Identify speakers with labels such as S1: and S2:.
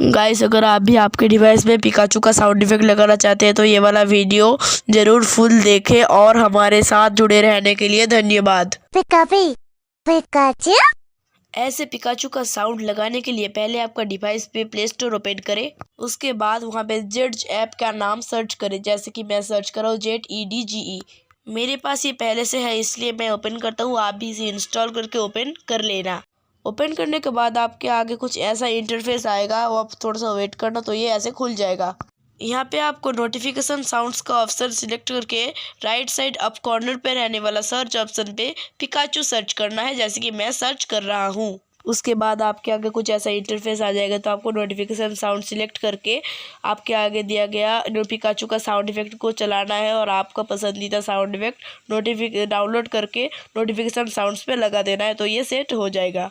S1: Guys अगर आप भी आपके डिवाइस में पिकाचू का साउंड इफेक्ट लगाना चाहते हैं तो ये वाला वीडियो जरूर फुल देखें और हमारे साथ जुड़े रहने के लिए धन्यवाद।
S2: पिकाचू
S1: ऐसे पिकाचू का साउंड लगाने के लिए पहले आपका डिवाइस पे प्ले स्टोर ओपन करें। उसके बाद वहाँ पे जेड ऐप का नाम सर्च करें, जैसे कि मैं सर्च कर रहा हूँ ZEDGE। मेरे पास ये पहले से है इसलिए मैं ओपन करता हूँ, आप भी इसे इंस्टॉल करके ओपन कर लेना। ओपन करने के बाद आपके आगे कुछ ऐसा इंटरफेस आएगा, वो आप थोड़ा सा वेट करना, तो ये ऐसे खुल जाएगा। यहाँ पे आपको नोटिफिकेशन साउंड्स का ऑप्शन सिलेक्ट करके राइट साइड अप कॉर्नर पे रहने वाला सर्च ऑप्शन पे पिकाचू सर्च करना है, जैसे कि मैं सर्च कर रहा हूँ। उसके बाद आपके आगे कुछ ऐसा इंटरफेस आ जाएगा, तो आपको नोटिफिकेशन साउंड सिलेक्ट करके आपके आगे दिया गया पिकाचू का साउंड इफेक्ट को चलाना है और आपका पसंदीदा साउंड इफेक्ट डाउनलोड करके नोटिफिकेशन साउंड्स पे लगा देना है, तो ये सेट हो जाएगा।